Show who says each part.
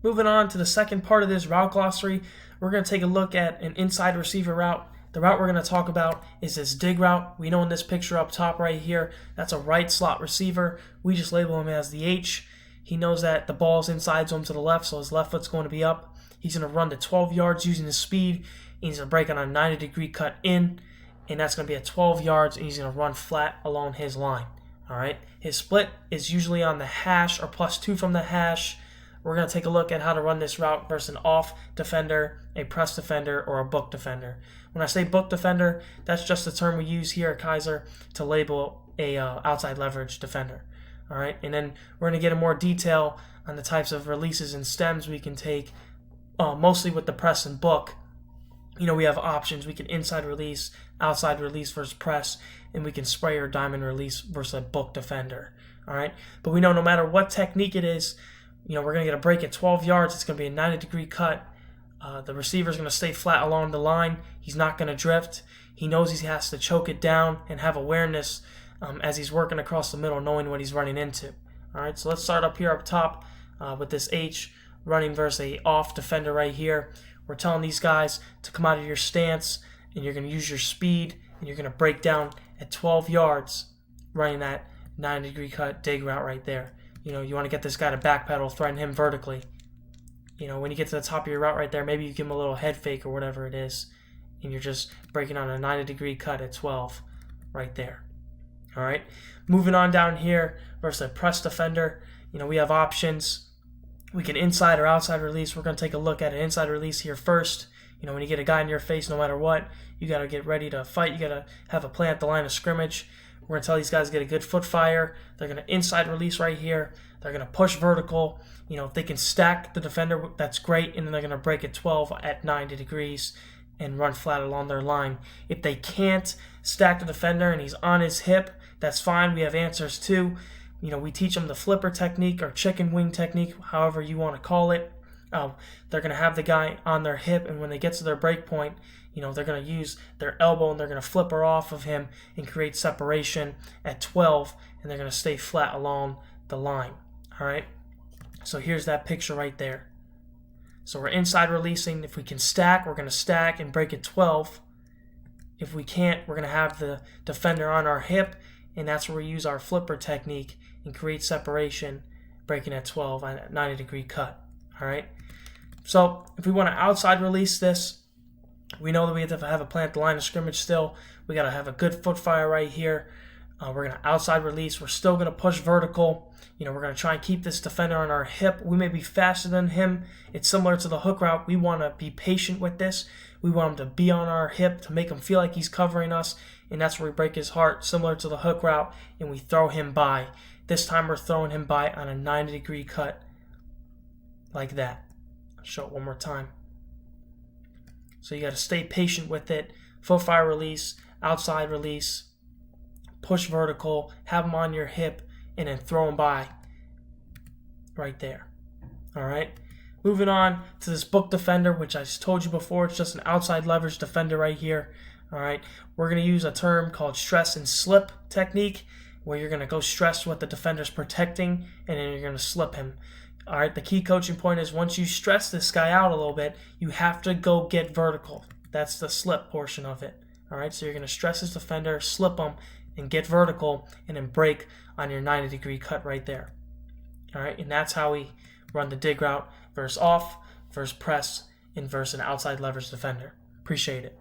Speaker 1: Moving on to the second part of this route glossary, we're going to take a look at an inside receiver route. The route we're going to talk about is this dig route. We know in this picture up top right here, that's a right slot receiver. We just label him as the H. He knows that the ball's inside zone to the left, so his left foot's going to be up. He's going to run to 12 yards using his speed. And he's going to break on a 90-degree cut in, and that's going to be at 12 yards, and he's going to run flat along his line. All right. His split is usually on the hash or +2 from the hash. We're going to take a look at how to run this route versus an off defender, a press defender, or a book defender. When I say book defender, that's just the term we use here at Kaiser to label a outside leverage defender. All right, and then we're going to get in more detail on the types of releases and stems we can take, mostly with the press and book. You know, we have options. We can inside release, outside release versus press, and we can spray or diamond release versus a book defender. All right, but we know no matter what technique it is, you know, we're going to get a break at 12 yards. It's going to be a 90-degree cut. The receiver is going to stay flat along the line. He's not going to drift. He knows he has to choke it down and have awareness as he's working across the middle, knowing what he's running into. All right, so let's start up here up top with this H running versus a off defender right here. We're telling these guys to come out of your stance, and you're going to use your speed, and you're going to break down at 12 yards running that 90-degree cut dig route right there. You know, you want to get this guy to backpedal, threaten him vertically. You know, when you get to the top of your route right there, maybe you give him a little head fake or whatever it is, and you're just breaking on a 90-degree cut at 12 right there. All right, moving on down here versus a press defender. You know, we have options. We can inside or outside release. We're going to take a look at an inside release here first. You know, when you get a guy in your face, no matter what, you got to get ready to fight. You got to have a play at the line of scrimmage. We're going to tell these guys to get a good foot fire. They're going to inside release right here. They're going to push vertical. You know, if they can stack the defender, that's great. And then they're going to break at 12 at 90 degrees and run flat along their line. If they can't stack the defender and he's on his hip, that's fine. We have answers too. You know, we teach them the flipper technique or chicken wing technique, however you want to call it. They're going to have the guy on their hip, and when they get to their break point, you know, they're going to use their elbow and they're going to flipper off of him and create separation at 12, and they're going to stay flat along the line. All right. So here's that picture right there. So we're inside releasing. If we can stack, we're going to stack and break at 12. If we can't, we're going to have the defender on our hip, and that's where we use our flipper technique and create separation, breaking at 12 on a 90-degree cut. All right. So if we want to outside release this, we know that we have to have a plan at the line of scrimmage still. We got to have a good foot fire right here. We're going to outside release. We're still going to push vertical. You know, we're going to try and keep this defender on our hip. We may be faster than him. It's similar to the hook route. We want to be patient with this. We want him to be on our hip to make him feel like he's covering us, and that's where we break his heart, similar to the hook route, and we throw him by. This time we're throwing him by on a 90-degree cut like that. I'll show it one more time. So you got to stay patient with it. Foot fire release, outside release, push vertical, have him on your hip, and then throw him by right there. All right. Moving on to this book defender, which I just told you before, it's just an outside leverage defender right here. All right. We're going to use a term called stress and slip technique, where you're going to go stress what the defender's protecting, and then you're going to slip him. All right, the key coaching point is once you stress this guy out a little bit, you have to go get vertical. That's the slip portion of it. All right, so you're going to stress this defender, slip him, and get vertical, and then break on your 90-degree cut right there. All right, and that's how we run the dig route versus off, versus press, and versus an outside leverage defender. Appreciate it.